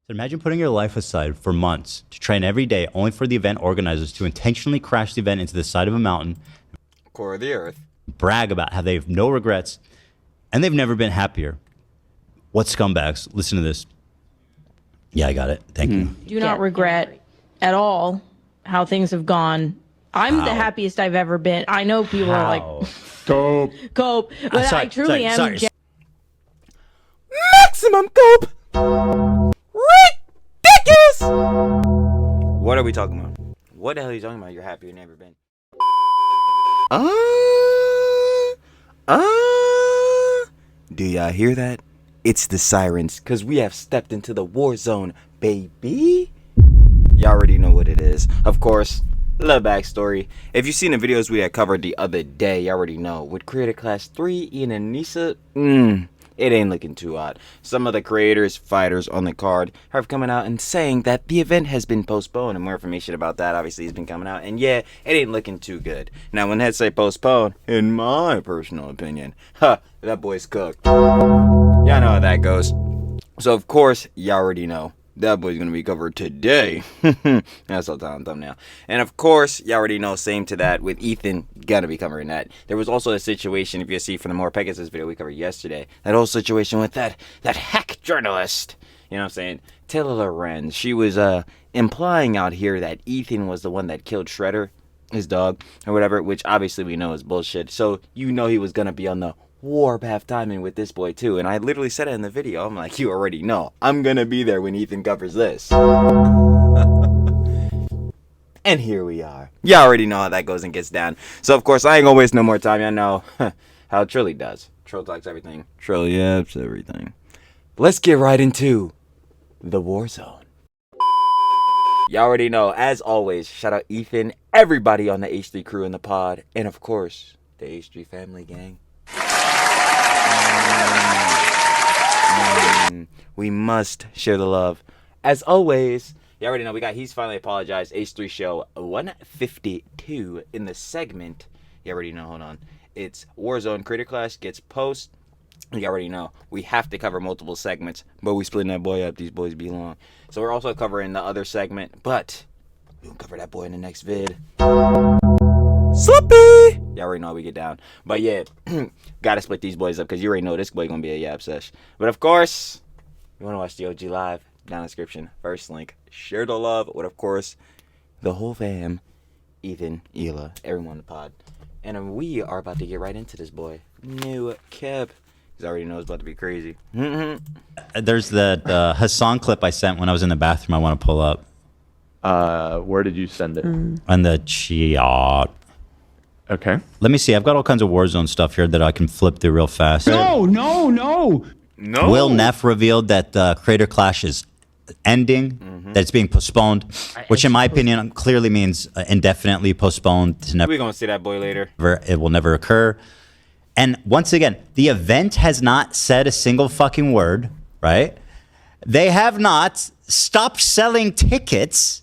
So imagine putting your life aside for months to train every day, only for the event organizers to intentionally crash the event into the side of a mountain, core of the earth, brag about how they have no regrets, and they've never been happier. What scumbags? Listen to this. Yeah, I got it. Thank you. Do not regret at all how things have gone. I'm the happiest I've ever been. I know people are like, cope, but I truly am. Maximum cope. Ridiculous. What are we talking about? What the hell are you talking about? You're happier than ever been. Do y'all hear that? It's the sirens, because we have stepped into the war zone, baby. Y'all already know what it is. Of course, little backstory. If you've seen the videos we had covered the other day, you already know. With Creator Class 3, Ian and Nisa, it ain't looking too hot. Some of the creators, fighters on the card have coming out and saying that the event has been postponed. And more information about that obviously has been coming out. And yeah, it ain't looking too good. Now, when they say postponed, in my personal opinion, that boy's cooked. Y'all know how that goes. So, of course, y'all already know. That boy's gonna be covered today. That's all time thumbnail. And of course, you already know, same to that with Ethan, gonna be covering that. There was also a situation, if you see from the More Pegasus video we covered yesterday, that whole situation with that hack journalist. You know what I'm saying? Taylor Lorenz. She was implying out here that Ethan was the one that killed Shredder, his dog, or whatever, which obviously we know is bullshit. So you know he was gonna be on the warpath timing with this boy too, and I literally said it in the video. I'm like, you already know I'm gonna be there when Ethan covers this. And here we are. You already know how that goes and gets down. So of course I ain't gonna waste no more time. I know how Trilly does. Trill talks everything. TrillTalksEverything. Let's get right into the Warzone. You already know, as always, shout out Ethan, everybody on the H3 crew in the pod, and of course the H3 family gang. We must share the love. As always, you already know we got He's Finally Apologized, H3 Show 152 in the segment. You already know, hold on. It's Warzone Creator Class gets post. You already know we have to cover multiple segments, but we splitting that boy up. These boys be long. So we're also covering the other segment, but we'll cover that boy in the next vid. Slippy! Y'all already know how we get down. But yeah, gotta split these boys up because you already know this boy gonna be a yap sesh. But of course, you wanna watch the OG live, down in the description. First link, share the love with, of course, the whole fam, Ethan, Hila, everyone in the pod. And we are about to get right into this boy. New Kev. He already knows it's about to be crazy. There's the Hassan clip I sent when I was in the bathroom I want to pull up. Where did you send it? On the chat. Okay. Let me see. I've got all kinds of Warzone stuff here that I can flip through real fast. No. Will Neff revealed that Creator Clash is ending, that it's being postponed, which in my opinion clearly means indefinitely postponed. To never. We're going to see that boy later. It will never occur. And once again, the event has not said a single fucking word, right? They have not stopped selling tickets.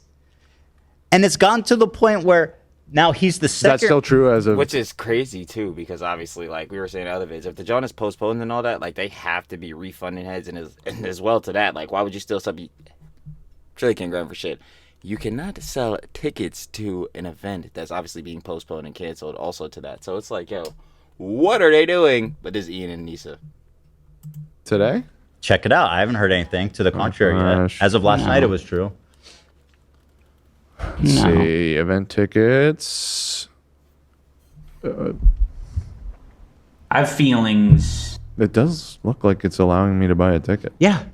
And it's gone to the point where now he's the second. That's still true as of. Which is crazy too, because obviously, like we were saying in other vids, if the John is postponed and all that, like they have to be refunding heads, and as well to that, like why would you still sub? Truly can't grind for shit. You cannot sell tickets to an event that's obviously being postponed and canceled. Also to that, so it's like, yo, what are they doing? But this is Ian and Nisa today. Check it out. I haven't heard anything to the contrary yet. As of last night, it was true. Let's see, event tickets. I have feelings. It does look like it's allowing me to buy a ticket. Yeah.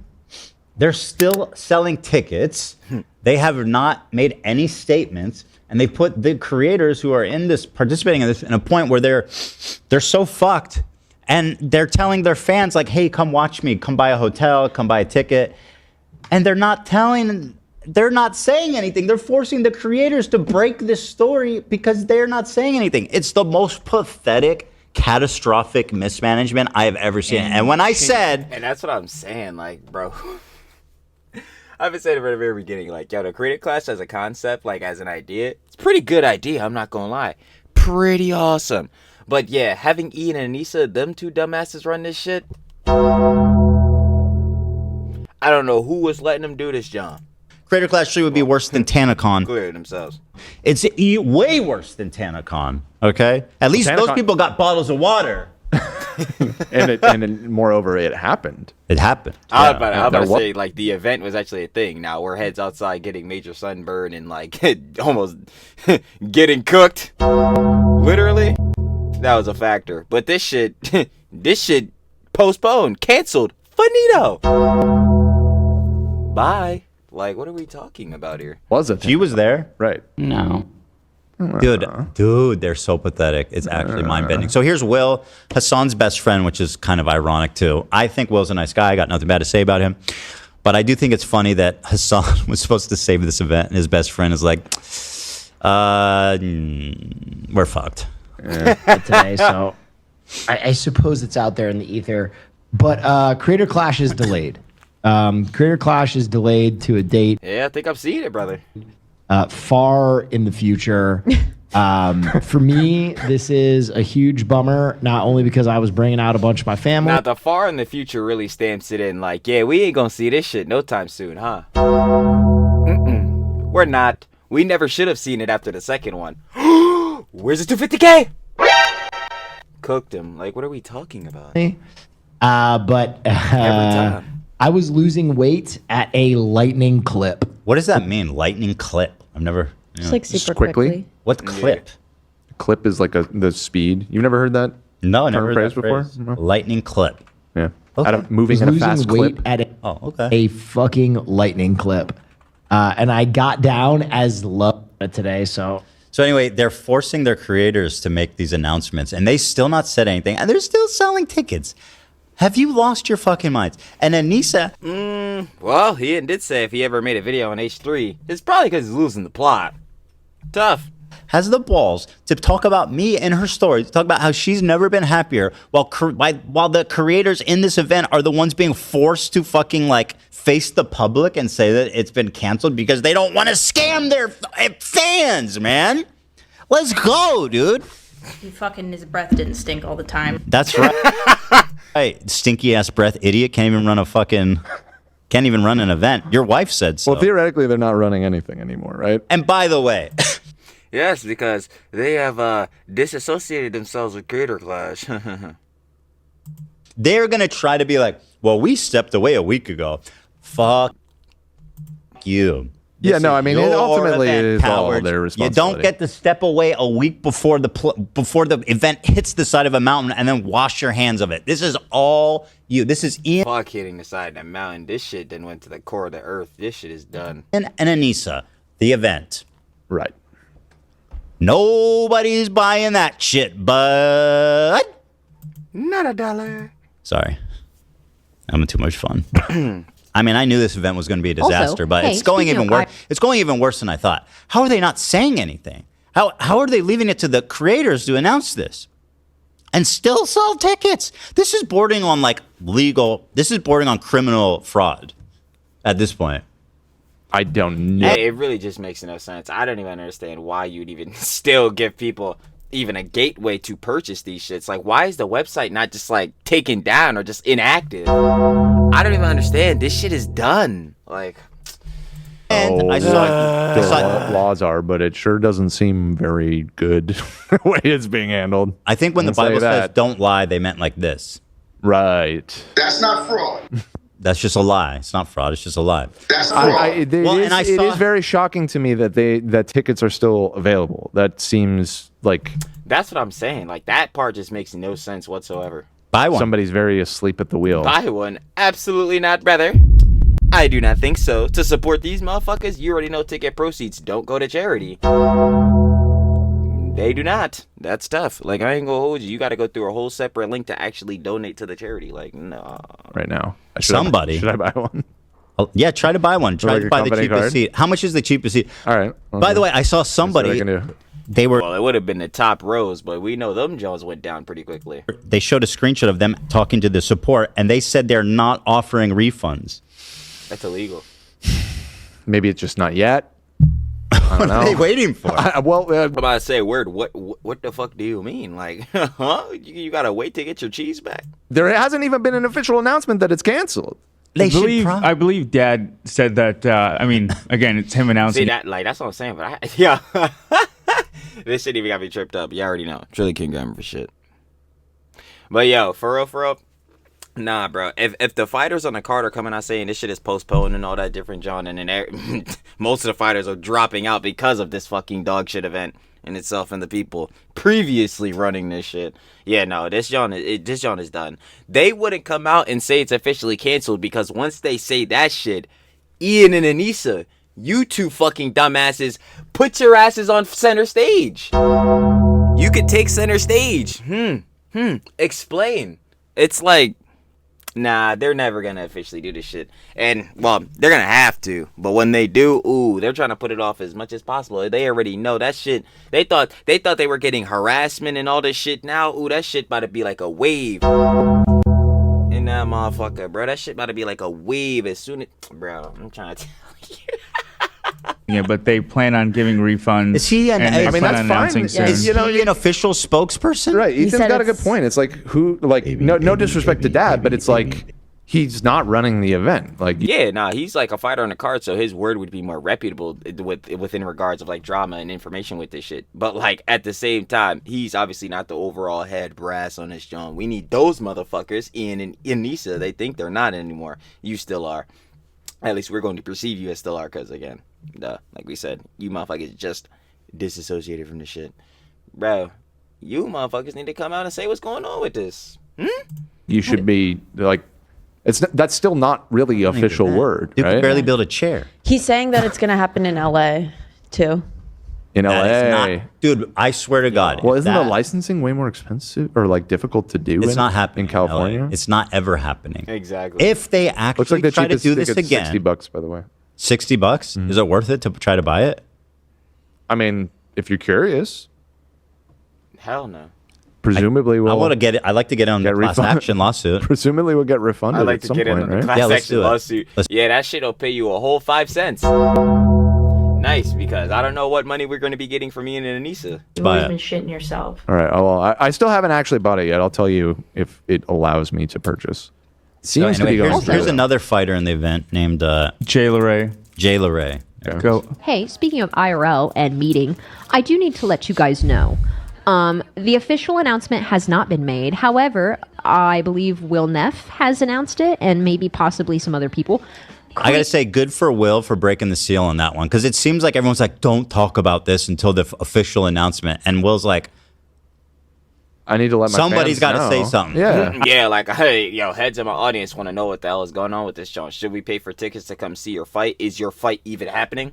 They're still selling tickets. They have not made any statements. And they put the creators who are in this, participating in this, in a point where they're so fucked. And they're telling their fans, like, hey, come watch me. Come buy a hotel. Come buy a ticket. And they're not saying anything. They're forcing the creators to break this story because they're not saying anything. It's the most pathetic, catastrophic mismanagement I have ever seen. And when I said... And that's what I'm saying, like, bro. I've been saying it from the very beginning, like, yo, the Creator Class as a concept, like, as an idea, it's a pretty good idea, I'm not gonna lie. Pretty awesome. But yeah, having Ian and Anissa, them two dumbasses run this shit, I don't know who was letting them do this, John. Creator Clash 3 would be worse than TanaCon. Clear themselves. It's way worse than TanaCon. Okay, at least those people got bottles of water. and moreover, it happened. It happened. I was about to say, like, the event was actually a thing. Now we're heads outside getting major sunburn and, like, almost getting cooked. Literally, that was a factor. But this shit postponed, canceled, finito. Bye. Like, what are we talking about here? Was it? She was there. Right. No. Dude, they're so pathetic. It's actually mind-bending. So here's Will, Hassan's best friend, which is kind of ironic too. I think Will's a nice guy. I got nothing bad to say about him. But I do think it's funny that Hassan was supposed to save this event, and his best friend is like, we're fucked. Today, so I suppose it's out there in the ether. But Creator Clash is delayed. Creator Clash is delayed to a date. Yeah, I think I've seen it, brother. Far in the future. For me, this is a huge bummer, not only because I was bringing out a bunch of my family. Now, the far in the future really stamps it in like, yeah, we ain't gonna see this shit no time soon, huh? We're not. We never should have seen it after the second one. Where's the 250K? Cooked him. Like, what are we talking about? But Every time. I was losing weight at a lightning clip. What does that mean? Lightning clip? I've never. It's like super quickly? quickly. What clip? Clip is like the speed. You've never heard that? No, I never term heard phrase that before? phrase. No. Lightning clip. Yeah. Okay. Moving Was at a losing fast weight clip. at Oh, okay. a fucking lightning clip. And I got down as low today, so... So anyway, they're forcing their creators to make these announcements, and they still not said anything, and they're still selling tickets. Have you lost your fucking minds? And Anissa, Well, he did say if he ever made a video on H3, it's probably because he's losing the plot. Tough. has the balls to talk about me in her story, to talk about how she's never been happier, while the creators in this event are the ones being forced to fucking like face the public and say that it's been canceled because they don't want to scam their fans, man. Let's go, dude. His breath didn't stink all the time. That's right. Hey, stinky ass breath idiot can't even run an event. Your wife said so. Well, theoretically, they're not running anything anymore, right? And by the way, Yes, because they have disassociated themselves with Creator Clash. they're gonna try to be like, well, we stepped away a week ago. Fuck you. Yeah, This no, is I mean, your ultimately, it event, is all cowards. their You responsibility. don't get to step away a week before the event hits the side of a mountain and then wash your hands of it. This is all you. This is Ian Fuck hitting the side of the mountain. This shit then went to the core of the earth. This shit is done. and Anissa. The event. Right. Nobody's buying that shit, bud. Not $1. Sorry. I'm having too much fun. I mean, I knew this event was going to be a disaster, Also, but hey, it's going speaking even of worse. It's going even worse than I thought. How are they not saying anything? How are they leaving it to the creators to announce this and still sell tickets? This is bordering on like legal. This is bordering on criminal fraud at this point. I don't know. It really just makes no sense. I don't even understand why you'd even still give people even a gateway to purchase these shits. Like, why is the website not just like taken down or just inactive? I don't even understand. This shit is done. Like, And I saw what laws are, but it sure doesn't seem very good the way it's being handled. I think when the I'll say Bible says that. "don't lie," they meant like this. Right. That's not fraud. That's just a lie. It's not fraud. It's just a lie. That's fraud. It Well, is very shocking to me that that tickets are still available. That seems like that's what I'm saying. Like, that part just makes no sense whatsoever. Buy one. somebody's very asleep at the wheel. Buy one? Absolutely not, brother. I do not think so. To support these motherfuckers, you already know ticket proceeds don't go to charity. They do not. That's tough. Like, I ain't gonna hold you. You gotta go through a whole separate link to actually donate to the charity. Like, no. Right now. Should I buy one? Oh, yeah, try to buy one. Try Like to a buy the company cheapest card? seat. How much is the cheapest seat? All right. By the way, I saw That's what I somebody. can do. They were. Well, it would have been the top rows, but we know them Jones went down pretty quickly. They showed a screenshot of them talking to the support, and they said they're not offering refunds. That's illegal. Maybe it's just not yet. I don't What are they know. waiting for? I'm about to say, word, what the fuck do you mean? Like, huh? You gotta wait to get your cheese back? There hasn't even been an official announcement that it's canceled. I believe Dad said that. I mean, again, it's him announcing. See that? Like that's what I'm saying. But yeah, this shit even got me tripped up. You already know. Trilly King grammar for shit. But yo, for real. Nah, bro. If the fighters on the card are coming out saying this shit is postponed and all that different, John, and then most of the fighters are dropping out because of this fucking dog shit event in itself and the people previously running this shit. Yeah, no, this John is done. They wouldn't come out and say it's officially canceled because once they say that shit, Ian and Anissa, you two fucking dumbasses, put your asses on center stage. You could take center stage. Explain. It's like, nah, they're never gonna officially do this shit. And, well, they're gonna have to. But when they do, ooh, they're trying to put it off as much as possible. They already know that shit. They thought they were getting harassment and all this shit. Now, ooh, that shit about to be like a wave. In that motherfucker, bro. That shit about to be like a wave as soon as... Bro, I'm trying to tell you. Yeah, but they plan on giving refunds. Is he an? I mean, that's fine. Is he an official spokesperson? Right. Ethan's got a good point. It's like no disrespect to Dad, but it's like he's not running the event. Like yeah, nah, he's like a fighter on the card, so his word would be more reputable within regards of like drama and information with this shit. But like at the same time, he's obviously not the overall head brass on this joint. We need those motherfuckers. Ian and Anissa, they think they're not anymore. You still are. At least we're going to perceive you as still are, because again, like we said, you motherfuckers just disassociated from the shit. Bro, you motherfuckers need to come out and say what's going on with this. you should be like, that's still not really official word. You right? can barely build a chair. He's saying that it's going to happen in LA too. In That is LA. not- dude, I swear to God. Well, if isn't the that- licensing way more expensive or like difficult to do? It's not happening in California. LA. It's not ever happening. Exactly. If they actually Looks like the try to cheapest do this ticket's again, $60, by the way. $60. Is it worth it to try to buy it? I mean, if you're curious, Hell no. presumably I we'll. want to get it. I like to get on the class refunded. action lawsuit. Presumably we'll get refunded I like at to some get in point, on the right? class Yeah, let's action do it. lawsuit. Let's- Yeah, that shit'll pay you a whole 5 cents. Nice, because I don't know what money we're going to be getting from Ian and Anissa. You've Buy always it. been shitting yourself. All right. Well, I still haven't actually bought it yet. I'll tell you if it allows me to purchase. So Seems to anyway, be going here's through. another fighter in the event named Jay LeRae. Jay LeRae. Go. Hey, speaking of IRL and meeting, I do need to let you guys know. The official announcement has not been made. However, I believe Will Neff has announced it, and maybe possibly some other people. I gotta say, good for Will for breaking the seal on that one, because it seems like everyone's like, "Don't talk about this until the official announcement," and Will's like, I need to let my Somebody's got gotta to say something. Yeah. Yeah, like, hey, yo, heads of my audience want to know what the hell is going on with this show. Should we pay for tickets to come see your fight? Is your fight even happening?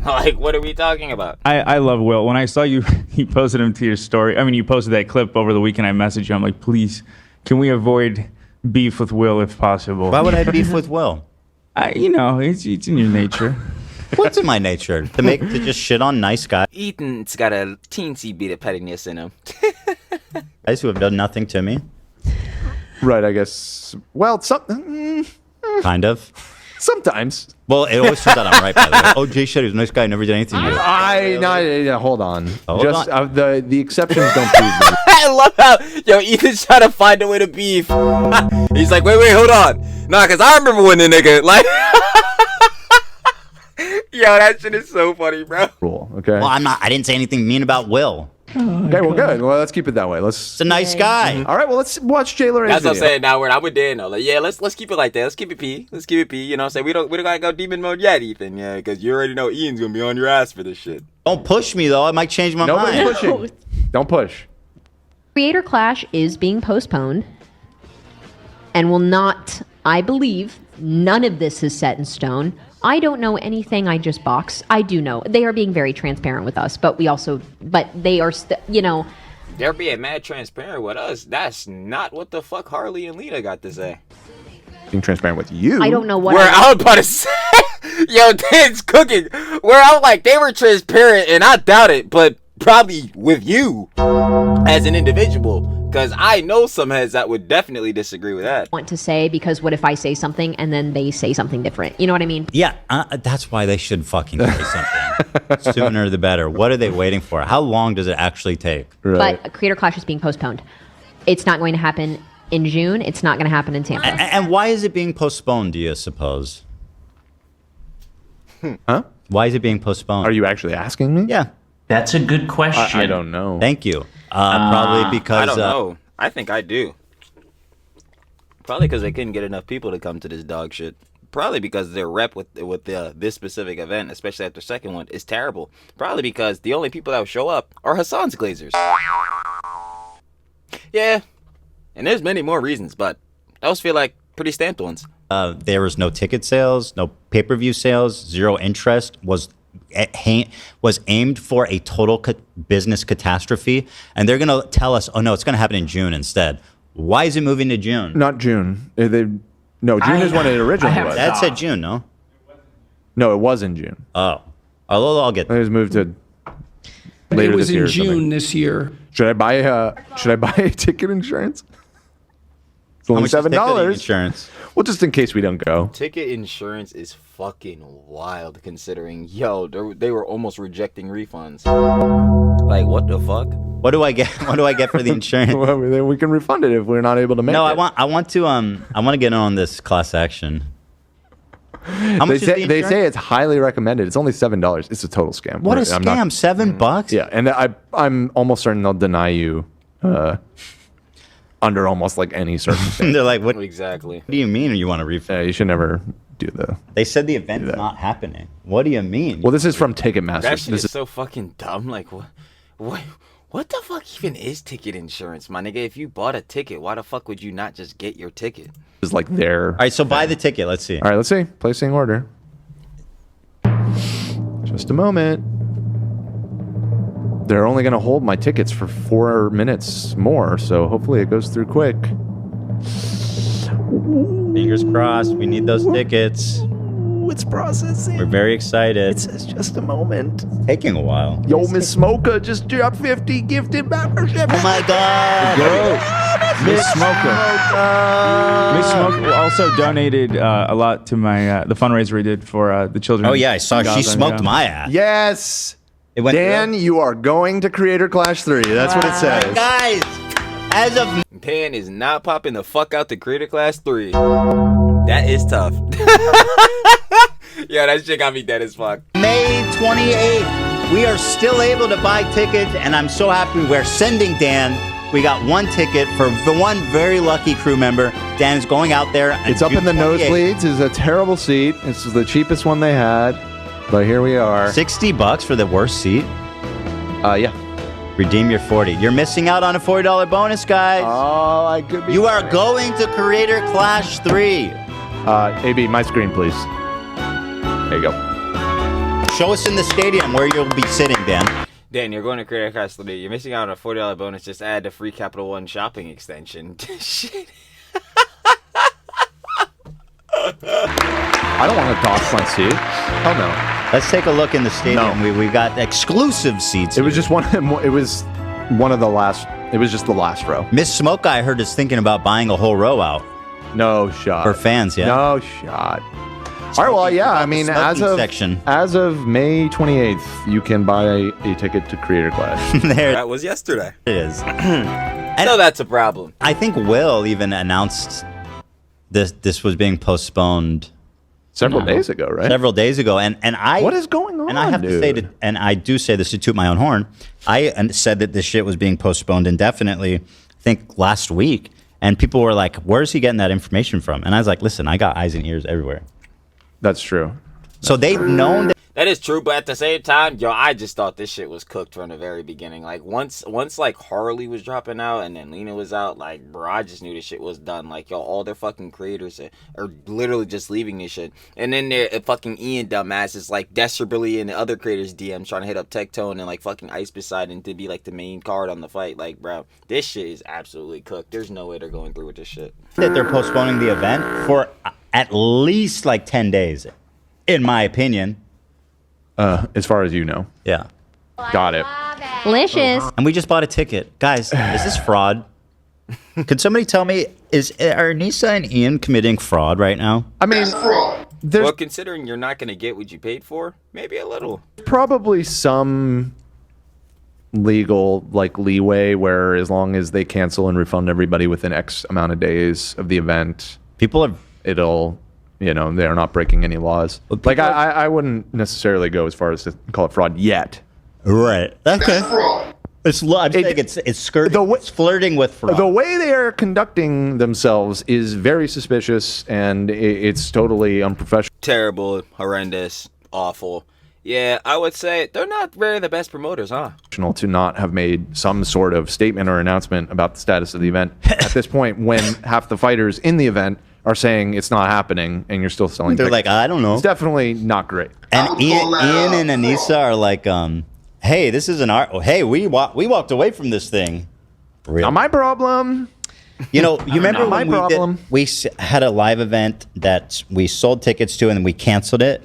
Like, what are we talking about? I love Will. When I saw you posted him to your story. I mean, you posted that clip over the weekend. I messaged you. I'm like, please, can we avoid beef with Will if possible? "Why would I beef with Will? It's in your nature. What's in my nature to just shit on nice guys Ethan's got a teensy bit of pettiness in him. who have done nothing to me? Right. I guess. Well, Kind of. sometimes. Well, it always turns out I'm right. By the way. Oh, Jay said he was a nice guy. Never did anything to you. Hold on. Hold on. The exceptions don't prove me. I love how, yo, Ethan's trying to find a way to beef. He's like, wait, hold on. Nah, because I remember when the nigga, like... Yo, that shit is so funny, bro. Rule. Okay. Well, I didn't say anything mean about Will. Okay. Well, good. Well, let's keep it that way. It's a nice guy. All right. Well, let's watch Jay LeRae's That's what I'm video. saying. Now I'm with Dan. Like, yeah, let's keep it like that. Let's keep it P. Let's keep it P. You know what I'm saying? We don't gotta go demon mode yet, Ethan. Yeah, because you already know Ian's gonna be on your ass for this shit. Don't push me though. I might change my Nobody's mind. pushing. Don't push. Creator Clash is being postponed and will not, I believe, none of this is set in stone. I don't know anything. I just box. I do know. They are being very transparent with us, but they are, They're being mad transparent with us. That's not what the fuck Harley and Lita got to say. Being transparent with you. I don't know what. Where I was about to say, yo, Dan's cooking. Where I'm like, they were transparent, and I doubt it, but probably with you as an individual. Because I know some heads that would definitely disagree with that. want to say, because what if I say something and then they say something different? You know what I mean? Yeah, that's why they should fucking say something. Sooner the better. What are they waiting for? How long does it actually take? But Creator Clash is being postponed. It's not going to happen in June. It's not going to happen in Tampa. And why is it being postponed, do you suppose? Huh? Why is it being postponed? Are you actually asking me? Yeah. That's a good question. I don't know. Thank you. Probably because... I don't know. I think I do. Probably because they couldn't get enough people to come to this dog shit. Probably because their rep with this specific event, especially after the second one, is terrible. Probably because the only people that will show up are Hassan's Glazers. Yeah. And there's many more reasons, but those feel like pretty stamped ones. There was no ticket sales, no pay-per-view sales, zero interest, was aimed for a total business catastrophe. And they're going to tell us, oh, no, it's going to happen in June instead. Why is it moving to June? Not June. No, June is when it originally was. That said June, no? No, it was in June. Oh. I'll get It was moved to later It was this year in or something. June this year. Should I buy a ticket insurance? It's How only much is ticketing $7. insurance? Well, just in case we don't go. Ticket insurance is fucking wild considering, they were almost rejecting refunds. Like, what the fuck? What do I get? What do I get for the insurance? Well, then we can refund it if we're not able to make it. No, I want to get in on this class action. How much is the They insurance? say it's highly recommended. It's only $7. It's a total scam. What a I'm scam! not- $7? Yeah, and I'm almost certain they'll deny you under almost like any circumstance. They're like, what Exactly. do you mean you want to refund? You should never do the. They said the event's not happening. What do you mean? Well, this is from Ticketmaster. That shit This is so fucking dumb. Like, what the fuck even is ticket insurance, my nigga? If you bought a ticket, why the fuck would you not just get your ticket? is like their. All right, so buy the ticket. Let's see. All right, let's see. Placing order. Just a moment. They're only going to hold my tickets for 4 minutes more, so hopefully it goes through quick. Fingers crossed. We need those tickets. It's processing. We're very excited. It's just a moment. It's taking a while. Yo, Miss Smoker just dropped 50 gifted membership. Oh my God! Miss Smoker. Miss Smoker also donated a lot to my the fundraiser we did for the children. Oh yeah, I saw in she Gaza, smoked yeah. my ass. Yes. It went Dan, through. you are going to Creator Clash 3. That's what it says. Guys, as of Dan is not popping the fuck out to Creator Class 3. That is tough. Yeah, that shit got me dead as fuck. May 28th, we are still able to buy tickets, and I'm so happy we're sending Dan. We got one ticket for the one very lucky crew member. Dan is going out there. It's up in the nosebleeds. It's a terrible seat. This is the cheapest one they had, but here we are. $60 for the worst seat. Yeah. Redeem your 40. You're missing out on a $40 bonus, guys. Oh, I could be. You are going to Creator Clash 3. AB, my screen, please. There you go. Show us in the stadium where you'll be sitting, Dan. Dan, you're going to Creator Class 3. You're missing out on a $40 bonus. Just add the free Capital One shopping extension. Shit. I don't want to dox my seat. Oh no. Let's take a look in the stadium. No. We got exclusive seats. It was just one. It was one of the last. It was just the last row. Miss Smoke, I heard, is thinking about buying a whole row out No shot. for fans. Yeah. No shot. All right. Well, yeah. I mean, as of May 28th, you can buy a ticket to Creator Clash. There That was yesterday. it is. So that's a problem. I think Will even announced this was being postponed Several days ago, right? several days ago, and I What is going on? and I have to say that, and I do say this to toot my own horn. I said that this shit was being postponed indefinitely. I think last week, and people were like, "Where's he getting that information from?" And I was like, "Listen, I got eyes and ears everywhere." That's true. So they've known that. That is true, but at the same time, I just thought this shit was cooked from the very beginning. Like, once like, Harley was dropping out and then Lena was out, like, bro, I just knew this shit was done. Like, all their fucking creators are literally just leaving this shit. And then their fucking Ian dumbass is, like, desperately in the other creators' DMs trying to hit up Tectone and, like, fucking Ice Poseidon to be, like, the main card on the fight. Like, bro, this shit is absolutely cooked. There's no way they're going through with this shit. That they're postponing the event for at least like 10 days, in my opinion. As far as you know. Yeah. Got it. Delicious. And we just bought a ticket. Guys, is this fraud? Could somebody tell me, are Nisa and Ian committing fraud right now? I mean, there's Well, considering you're not going to get what you paid for, maybe a little. probably some legal like leeway where as long as they cancel and refund everybody within X amount of days of the event, it'll, you know, they're not breaking any laws. Like I wouldn't necessarily go as far as to call it fraud yet. Right. Okay. I'm saying it's skirting, it's flirting with fraud. The way they are conducting themselves is very suspicious, and it's totally unprofessional. Terrible, horrendous, awful. Yeah, I would say they're not really the best promoters, huh? To not have made some sort of statement or announcement about the status of the event at this point, when half the fighters in the event are saying it's not happening, and you're still selling. They're tickets. like, I don't know. It's definitely not great. And Ian and Anissa are like, hey, this isn't our. Hey, we walked away from this thing. Really? Not my problem. You know, you remember my problem. We had a live event that we sold tickets to, and then we canceled it.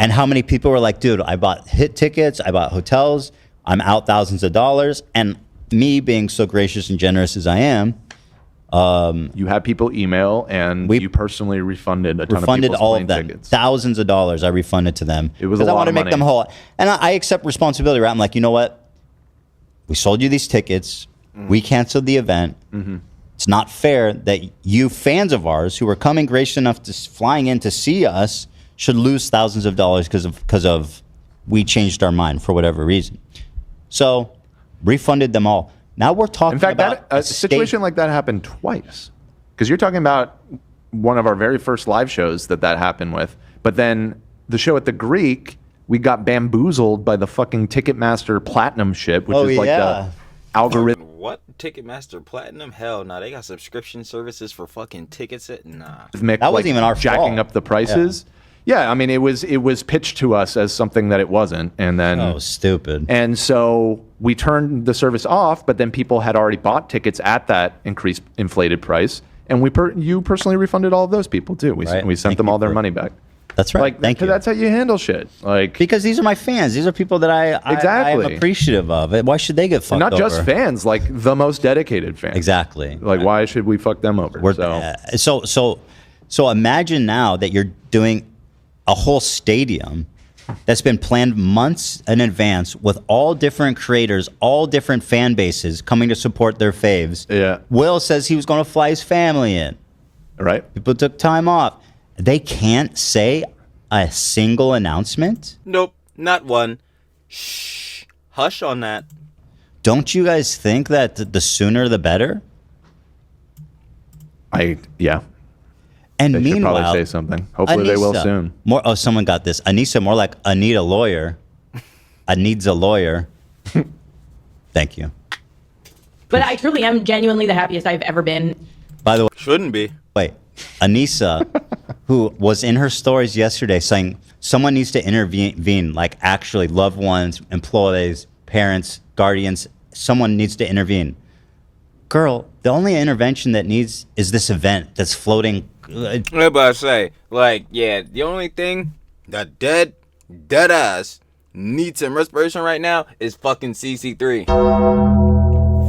And how many people were like, dude, I bought hit tickets, I bought hotels, I'm out thousands of dollars. And me being so gracious and generous as I am, you had people email, and you personally refunded a ton of people's all plane of them, tickets. Thousands of dollars I refunded to them. It was a lot I want to of make money. them whole. And I accept responsibility, right? I'm like, you know what? We sold you these tickets. We canceled the event. It's not fair that you fans of ours who are coming gracious enough to flying in to see us should lose thousands of dollars because of we changed our mind for whatever reason. So refunded them all. Now we're talking about In fact, a situation like that happened twice. Because you're talking about one of our very first live shows that happened with. But then the show at the Greek, we got bamboozled by the fucking Ticketmaster Platinum shit, which is like the algorithm. What? Ticketmaster Platinum? Hell no. They got subscription services for fucking tickets. Nah. That wasn't even our jacking fault. up the prices. Yeah, I mean, it was pitched to us as something that it wasn't, and then stupid. And so we turned the service off, but then people had already bought tickets at that increased inflated price, and you personally refunded all of those people too. We sent them all their money back. That's right. Like, Thank you. That's how you handle shit. Like, because these are my fans. These are people that I am appreciative of. Why should they get fucked and not over? just fans, like the most dedicated fans. Exactly. Like, why should we fuck them over? So imagine now that you're doing a whole stadium that's been planned months in advance with all different creators, all different fan bases coming to support their faves. Yeah. Will says he was going to fly his family in. Right. People took time off. They can't say a single announcement? Nope, not one. Shh. Hush on that. Don't you guys think that the sooner the better? Yeah. And they meanwhile, should probably say something. Hopefully they will soon. Someone got this. Anissa, more like I need a lawyer. I needs a lawyer. Thank you. But I truly am genuinely the happiest I've ever been. By the way, shouldn't be. Wait, Anissa, who was in her stories yesterday saying someone needs to intervene, like actually loved ones, employees, parents, guardians, someone needs to intervene. Girl, the only intervention that needs is this event that's floating. What about I say? Like, yeah, the only thing that dead ass needs some respiration right now is fucking CC3.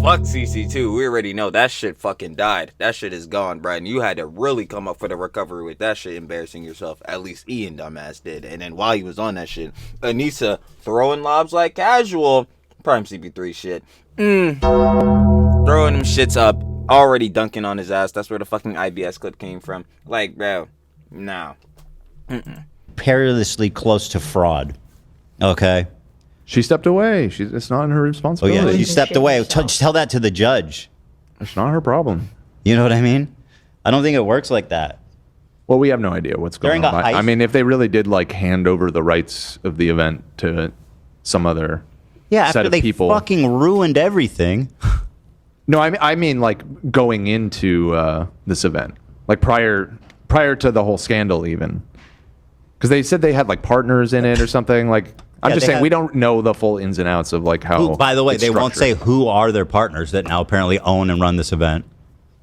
Fuck CC2. We already know that shit fucking died. That shit is gone, Brian. You had to really come up for the recovery with that shit, embarrassing yourself. At least Ian dumbass did. And then while he was on that shit, Anissa throwing lobs like casual. Prime CP3 shit. Throwing them shits up. Already dunking on his ass. That's where the fucking IBS clip came from. Like, bro, no. Perilously close to fraud. Okay. She stepped away. It's not her responsibility. Oh yeah, she stepped away. Tell that to the judge. It's not her problem. You know what I mean? I don't think it works like that. Well, we have no idea what's going on. I mean, if they really did like hand over the rights of the event to some other set of people, fucking ruined everything. No, I mean like going into this event, like prior to the whole scandal, even because they said they had like partners in it or something. Like I'm just saying we don't know the full ins and outs of like how. By the way, they won't say who are their partners that now apparently own and run this event.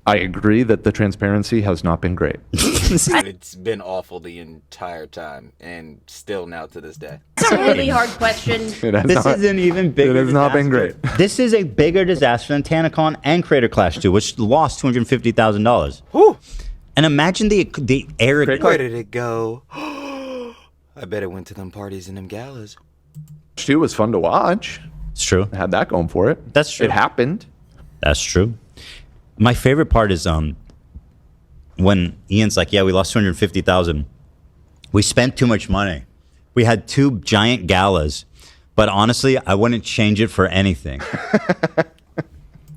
I agree that the transparency has not been great. It's been awful the entire time, and still now to this day. It's a really hard question. This isn't even bigger. It has not been great. This is a bigger disaster than TanaCon and Creator Clash 2, which lost $250,000. Whew. And imagine the arrogance. Where did it go? I bet it went to them parties and them galas. 2 was fun to watch. It's true. It had that going for it. That's true. It happened. That's true. My favorite part is when Ian's like, yeah, we lost 250,000. We spent too much money. We had 2 giant galas, but honestly, I wouldn't change it for anything.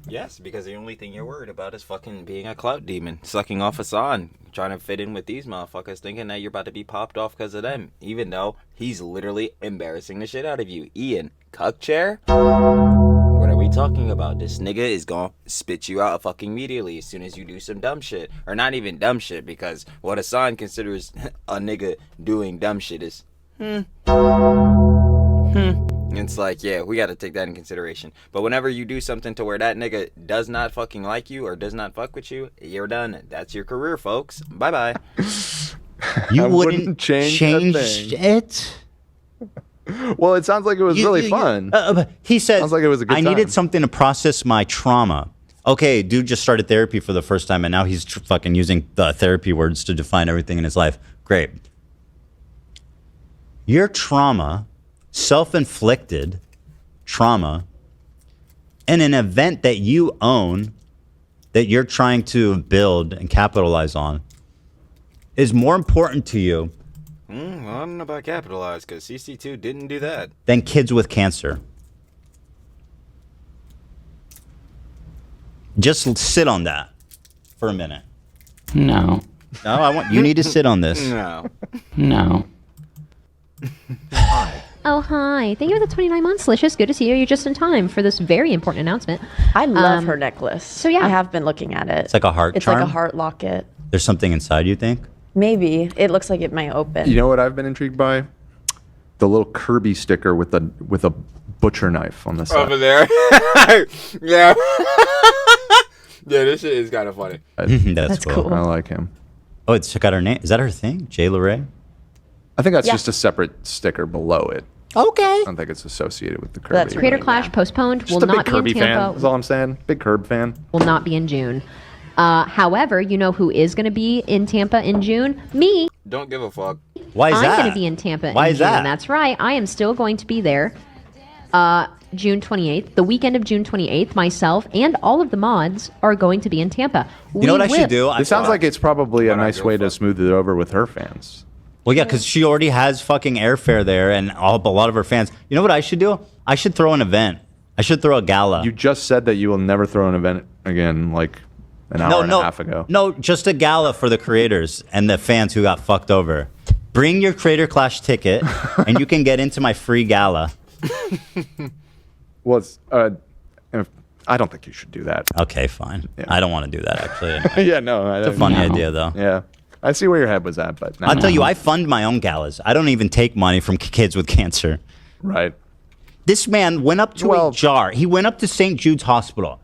Yes, because the only thing you're worried about is fucking being a clout demon, sucking off Hassan, trying to fit in with these motherfuckers, thinking that you're about to be popped off because of them, even though he's literally embarrassing the shit out of you. Ian, cuck chair? What are we talking about? This nigga is gonna spit you out fucking immediately as soon as you do some dumb shit. Or not even dumb shit, because what Hassan considers a nigga doing dumb shit is, It's like, yeah, we gotta take that in consideration. But whenever you do something to where that nigga does not fucking like you or does not fuck with you, you're done. That's your career, folks. Bye-bye. You I wouldn't change it? Well, it sounds like it was really fun. He said, sounds like it was a good I time. needed something to process my trauma. Okay, dude just started therapy for the first time, and now he's fucking using the therapy words to define everything in his life. Great. Your trauma, self-inflicted trauma, in an event that you own, that you're trying to build and capitalize on, is more important to you Well, I don't know about capitalize, because CC2 didn't do that. than kids with cancer. Just sit on that for a minute. No. No, you need to sit on this. No. No. Oh, hi. Thank you for the 29 months, Licious. Good to see you. You're just in time for this very important announcement. I love her necklace. So, yeah. I have been looking at it. It's like a heart It's charm? like a heart locket. There's something inside, you think? Maybe. It looks like it might open. You know what I've been intrigued by? The little Kirby sticker with a butcher knife on the side. Over there. Yeah. Yeah, this shit is kind of funny. That's cool. I like him. Oh, it's got her name. Is that her thing? Jay LeRae? I think that's Yeah. just a separate sticker below it. Okay. I don't think it's associated with the Kirby. That's Creator right. Clash postponed. Just Will a big not be Kirby in fan. Tampa. That's all I'm saying. Big Kirby fan. Will not be in June. However, you know who is going to be in Tampa in June? Me. Don't give a fuck. Why is I'm that? going to be in Tampa Why in is June. that? That's right. I am still going to be there. June 28th, the weekend of June 28th, myself and all of the mods are going to be in Tampa. You know what I should do? It sounds like it's probably a Why not nice go way to fuck? smooth it over with her fans. Well, yeah, because she already has fucking airfare there and a lot of her fans. You know what I should do? I should throw an event. I should throw a gala. You just said that you will never throw an event again, like an hour and a half ago. No, just a gala for the creators and the fans who got fucked over. Bring your Creator Clash ticket, and you can get into my free gala. Well, I don't think you should do that. Okay, fine. Yeah. I don't want to do that, actually. Anyway. Yeah, no. It's a funny idea, though. Yeah. I see where your head was at, but no. I'll tell you, I fund my own galas. I don't even take money from kids with cancer. Right. This man went up to a jar. He went up to St. Jude's Hospital,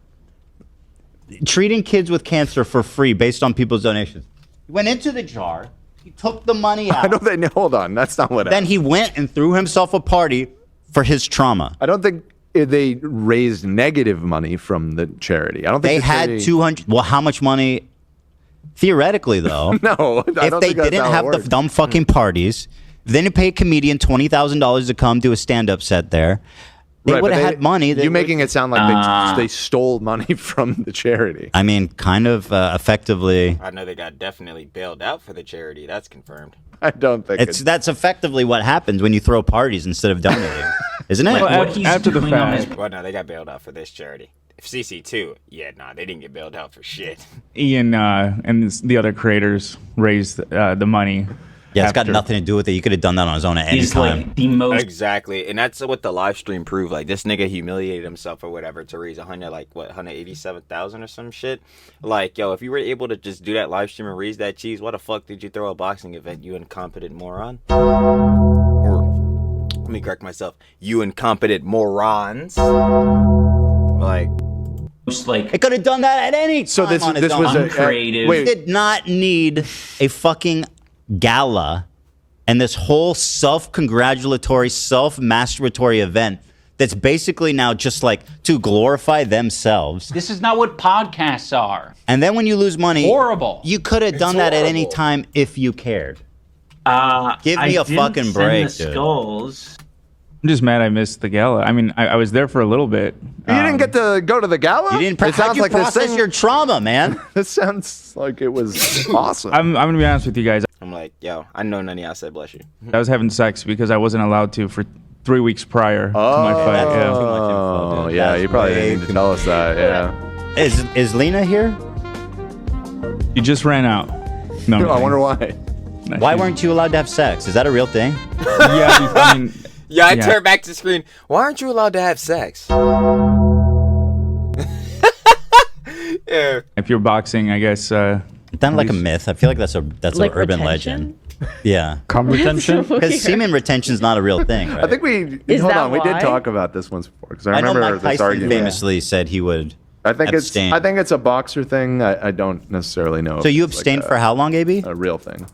treating kids with cancer for free based on people's donations. He went into the jar. He took the money out. I don't think. Hold on, that's not what. Then he went and threw himself a party for his trauma. I don't think they raised negative money from the charity. I don't think They the had charity- 200. Well, how much money? Theoretically, though, No, I if don't they think that's didn't how it have the works. dumb fucking parties, then you pay a comedian $20,000 to come do a stand-up set there. They Right, would but have had money. You making it sound like they stole money from the charity. I mean, kind of effectively. I know they got definitely bailed out for the charity. That's confirmed. I don't think That's effectively what happens when you throw parties instead of donating, isn't it? What he's after the doing on his fact, Well, no, they got bailed out for this charity. CC2, yeah, nah, they didn't get bailed out for shit. Ian and the other creators raised the money. Yeah, it's got after. nothing to do with it. You could have done that on his own at any he's time. like the most. Exactly, and that's what the live stream proved. Like, this nigga humiliated himself or whatever to raise 187,000 or some shit. Like, yo, if you were able to just do that live stream and raise that cheese, why the fuck did you throw a boxing event, you incompetent moron? Or, let me correct myself, you incompetent morons. Like, like It could have done that at any time. So this on its was own. uncreative. wait. It did not need a fucking gala and this whole self-congratulatory, self-masturbatory event that's basically now just like to glorify themselves. this is not what podcasts are. And then when you lose money, Horrible. you could have done that at any horrible. time if you cared. Give me I a didn't fucking send break, the dude. skulls. I'm just mad I missed the gala. I mean, I was there for a little bit. You didn't get to go to the gala? You didn't It sounds like this process thing. your trauma, man. This sounds like it was awesome. I'm gonna be honest with you guys. I'm like, yo, I know none of y'all said bless you. I was having sex because I wasn't allowed to for 3 weeks prior to my fight. Yeah. Oh, yeah, you probably didn't need to tell us that. Yeah. Is Lena here? You just ran out. No, I'm I wonder why. kidding. Why weren't you allowed to have sex? Is that a real thing? Yeah, I mean, Yeah, I Yeah. turned back to the screen. Why aren't you allowed to have sex? Yeah. if you're boxing, I guess. It's not like a myth. I feel like that's Like an urban retention? legend. Yeah. Cum retention? Because semen retention is not a real thing, right? I think we Is hold that on. We did why? talk about this once before because I I know remember Mike this Tyson argument. famously said he would I think abstain. it's a boxer thing. I don't necessarily know. So if you it's like abstained for how long, AB? a real thing.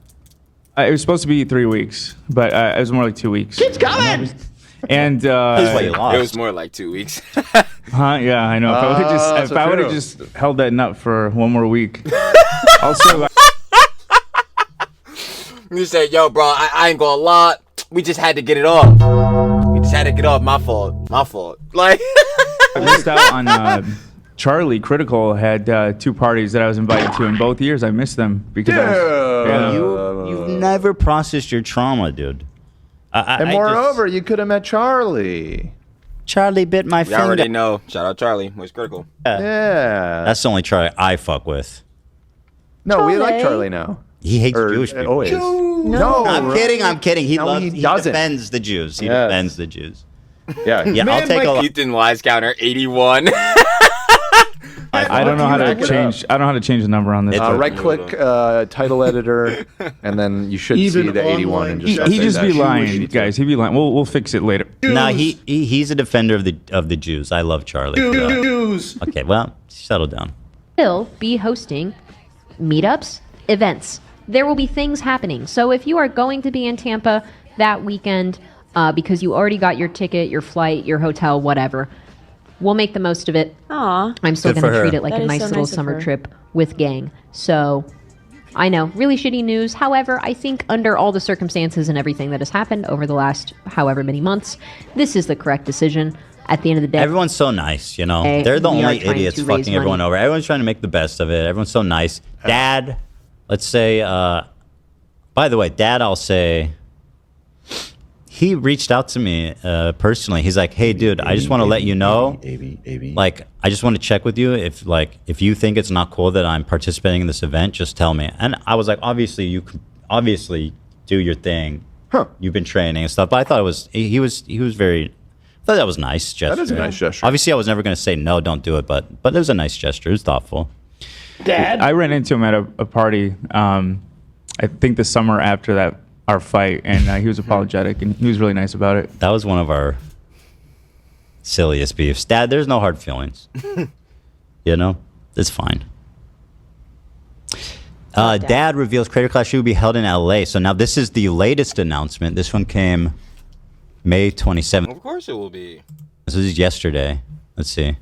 It was supposed to be 3 weeks, but it was more like 2 weeks. Keeps coming! And, That's why you It lost. was more like 2 weeks. huh? Yeah, I know. Oh, If I would have true. just held that nut for one more week. Also, You said, yo, bro, I ain't gonna lie. We just had to get it off. We just had to get off. My fault. My fault. Like, I missed out on Charlie. Critical had 2 parties that I was invited to in both years. I missed them because I was, yeah. You've never processed your trauma, dude. And moreover, you could have met Charlie. Charlie bit my we finger. already know. Shout out Charlie. Was critical. Yeah. That's the only Charlie I fuck with. No, we like Charlie. Charlie now. He hates Or Jewish people. always. No. I'm kidding. He No, loves. he He doesn't. defends the Jews. He Yes. defends the Jews. Yeah. Yeah, I'll take a. Ethan Wise counter 81. I don't know how to change. I don't know how to change the number on this. It's Right click title editor, and then you should see the 81 and just. He update just that. be lying, guys. He'd be lying. We'll fix it later. Nah, he's a defender of the Jews. I love Charlie. Jews. Okay, well, settle down. Will be hosting meetups, events. There will be things happening. So if you are going to be in Tampa that weekend because you already got your ticket, your flight, your hotel, whatever, we'll make the most of it. Aw. I'm still Good going for to her. treat it like That a is nice so little nice of summer her. trip with gang. So I know, really shitty news. However, I think under all the circumstances and everything that has happened over the last however many months, this is the correct decision. At the end of the day, Everyone's so nice, you know. Hey, They're the we are only trying idiots to raise fucking everyone money. over. Everyone's trying to make the best of it. Everyone's so nice. Dad, let's say. By the way, Dad, I'll say. He reached out to me personally. He's like, "Hey, dude, I just want to let you know. Like, I just want to check with you if you think it's not cool that I'm participating in this event, just tell me." And I was like, "Obviously, you can obviously do your thing. Huh. You've been training and stuff." But I thought it was he was very. I thought that was a nice gesture. That is a nice gesture. Obviously, I was never going to say no, don't do it, but it was a nice gesture. It was thoughtful. I ran into him at a party. I think the summer after our fight, and he was apologetic, and he was really nice about it. That was one of our silliest beefs. Dad, there's no hard feelings. You know, it's fine. Dad reveals Creator Clash should be held in LA. So now this is the latest announcement. This one came May 27th. Of course it will be. This is yesterday. Let's see.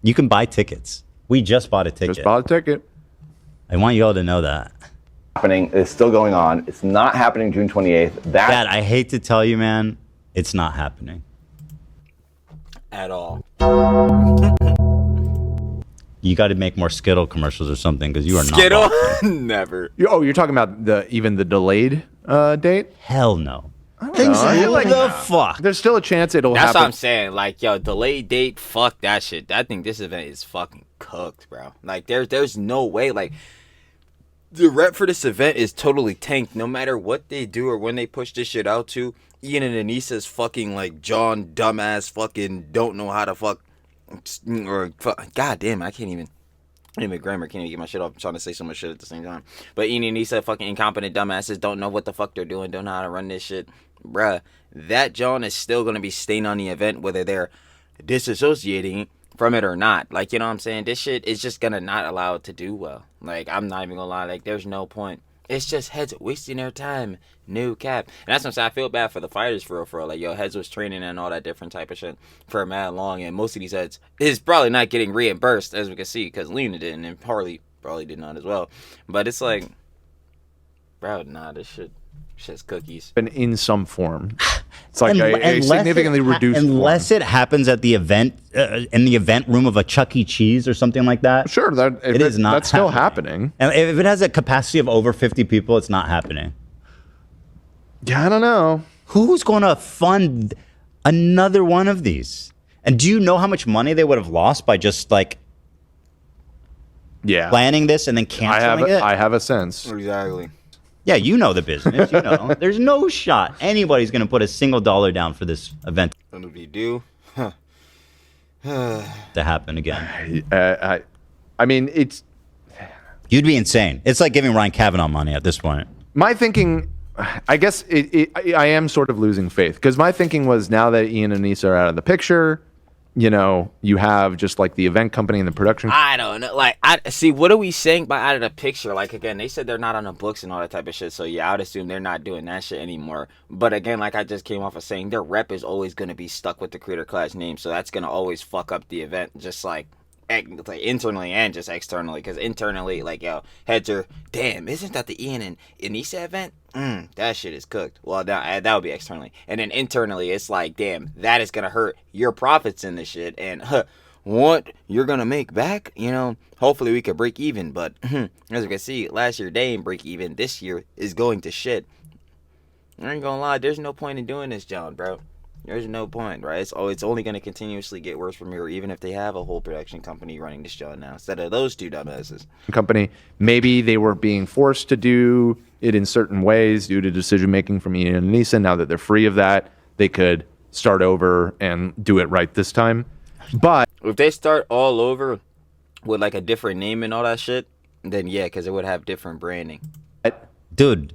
You can buy tickets. We just bought a ticket. Just bought a ticket. I want you all to know that. Happening. It's still going on. It's not happening June 28th. Dad, I hate to tell you, man, it's not happening. At all. You got to make more Skittle commercials or something because you are Skittle? not boxing. Never. You're talking about even the delayed date? Hell no. Things I feel like the fuck. There's still a chance it'll That's happen. what I'm saying. Like, yo, delayed date, fuck that shit. I think this event is fucking cooked, bro. Like, there's no way. Like, the rep for this event is totally tanked. No matter what they do or when they push this shit out to, Ian and Anissa's fucking, like, John dumbass fucking don't know how to fuck. Or, god damn, I can't even grammar, can't even get my shit off. I'm trying to say so much shit at the same time. But Ian and Anissa, fucking incompetent dumbasses, don't know what the fuck they're doing, don't know how to run this shit. Bruh, that John is still going to be staying on the event, whether they're disassociating from it or not. Like, you know what I'm saying? This shit is just going to not allow it to do well. Like, I'm not even going to lie. Like, there's no point. It's just Heads wasting their time. No cap. And that's what I'm saying. I feel bad for the fighters for real. Like, yo, Heads was training and all that different type of shit for mad long. And most of these Heads is probably not getting reimbursed, as we can see, because Lena didn't and Harley probably did not as well. But it's like, Bro, nah, shit's cookies. And in some form. It's like a significantly reduced unless form. it happens at the event in the event room of a Chuck E. Cheese or something like that. Sure, it is not. That's still happening. And if it has a capacity of over 50 people, it's not happening. Yeah, I don't know. Who's going to fund another one of these? And do you know how much money they would have lost by just like planning this and then canceling it? I have a sense. Exactly. Yeah, you know the business. You know, there's no shot anybody's going to put a single dollar down for this event. And if you do, to happen again. I mean, you'd be insane. It's like giving Ryan Kavanaugh money at this point. My thinking, I guess I am sort of losing faith because my thinking was now that Ian and Anissa are out of the picture, you know, you have just like the event company and the production. I don't know. Like, I see. What are we saying by out of the picture? Like, again, they said they're not on the books and all that type of shit. So yeah, I would assume they're not doing that shit anymore. But again, like I just came off of saying, their rep is always going to be stuck with the Creator Clash name. So that's going to always fuck up the event, just like internally and just externally. Because internally, like, yo, heads are, damn, isn't that the Ian and Anissa event? That shit is cooked. Well, that would be externally. And then internally, it's like, damn, that is going to hurt your profits in this shit. And what you're going to make back, you know, hopefully we could break even. But as you can see, last year they didn't break even. This year is going to shit. I ain't gonna lie, there's no point in doing this, John, bro. There's no point, right? It's only going to continuously get worse from here, even if they have a whole production company running this show now, instead of those two dumbasses. Company, maybe they were being forced to do it in certain ways due to decision making from Ian and Anissa. Now that they're free of that, they could start over and do it right this time. But if they start all over with like a different name and all that shit, then yeah, because it would have different branding. Dude,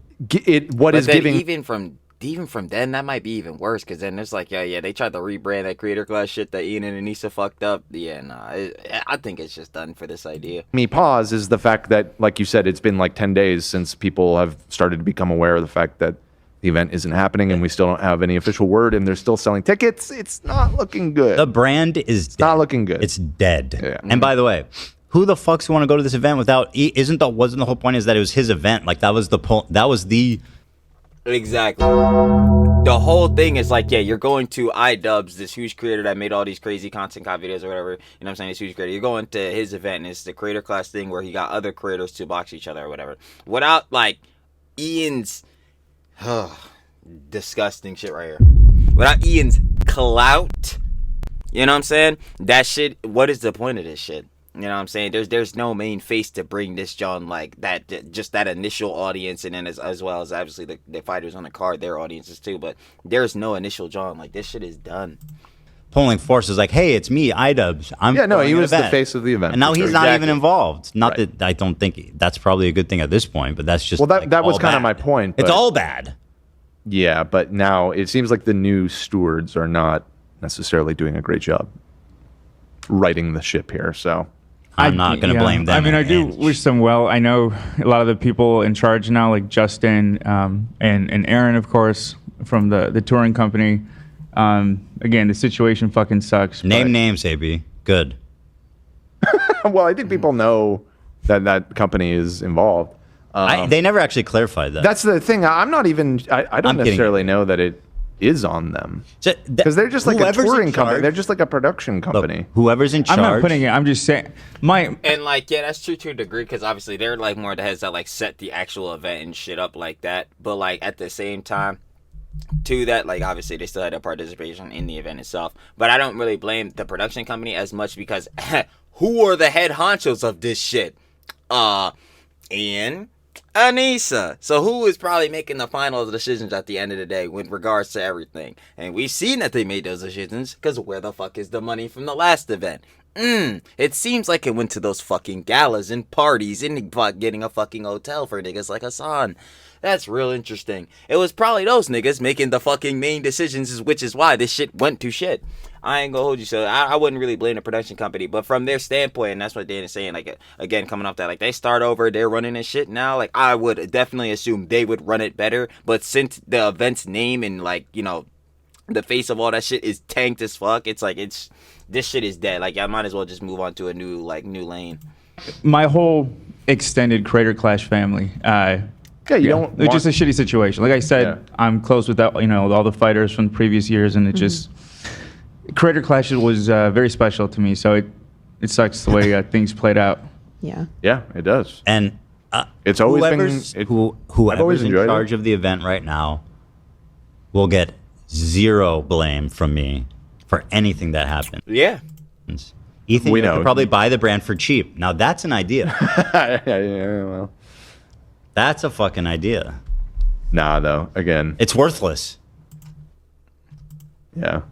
even from then, that might be even worse, because then it's like, yeah, they tried to rebrand that Creator Class shit that Ian and Anissa fucked up. Yeah, nah, I think it's just done for this idea. Me pause is the fact that, like you said, it's been like 10 days since people have started to become aware of the fact that the event isn't happening and we still don't have any official word and they're still selling tickets. It's not looking good. The brand is dead. Not looking good. It's dead. Yeah. And by the way, who the fuck's want to go to this event without? Wasn't the whole point is that it was his event? Like that was the. Exactly. The whole thing is like, yeah, you're going to IDubbbz, this huge creator that made all these crazy content videos or whatever. You know what I'm saying? This huge creator. You're going to his event, and it's the Creator Class thing where he got other creators to box each other or whatever. Without like Ian's disgusting shit right here. Without Ian's clout, you know what I'm saying? That shit. What is the point of this shit? You know what I'm saying? There's no main face to bring this John like that, just that initial audience, and then as well as obviously the fighters on the card, their audiences too. But there's no initial John. Like, this shit is done. Pulling forces like, hey, it's me, IDubbbz. He was the face of the event. And now he's not even involved. Not that I don't think that's probably a good thing at this point, but that's just that was kind of my point. It's all bad. Yeah, but now it seems like the new stewards are not necessarily doing a great job righting the ship here, so I'm not going to blame them. I mean, I do wish them well. I know a lot of the people in charge now, like Justin and Aaron, of course, from the touring company. Again, the situation fucking sucks. Name names, AB. Good. Well, I think people know that company is involved. They never actually clarified that. That's the thing. I don't necessarily know that it is on them, because they're just like a touring company. They're just like a production company. Look, whoever's in charge. I'm not putting it. I'm just saying. And like, yeah, that's true to a degree, because obviously they're like more the heads that like set the actual event and shit up like that. But like at the same time, to that, like obviously they still had a participation in the event itself. But I don't really blame the production company as much, because who are the head honchos of this shit? Ian, Anissa. So who is probably making the final decisions at the end of the day with regards to everything? And we've seen that they made those decisions, because where the fuck is the money from the last event? It seems like it went to those fucking galas and parties and getting a fucking hotel for niggas like Hassan. That's real interesting. It was probably those niggas making the fucking main decisions, which is why this shit went to shit. I ain't gonna hold you, so I wouldn't really blame the production company, but from their standpoint, and that's what Dan is saying, like, again, coming off that, like, they start over, they're running this shit now, like, I would definitely assume they would run it better, but since the event's name and, like, you know, the face of all that shit is tanked as fuck, it's like, this shit is dead. Like, I might as well just move on to a new lane. My whole extended Creator Clash family, Yeah, you don't. It's just a shitty situation. Like I said, I'm close with that. With all the fighters from previous years, and it just Creator Clash was very special to me. So it sucks the way things played out. Yeah. Yeah, it does. And it's always whoever's in charge of the event right now will get zero blame from me for anything that happens. Yeah. Ethan, We you know. could probably buy the brand for cheap. Now that's an idea. Yeah, well. That's a fucking idea. Nah, though. Again, it's worthless. Yeah.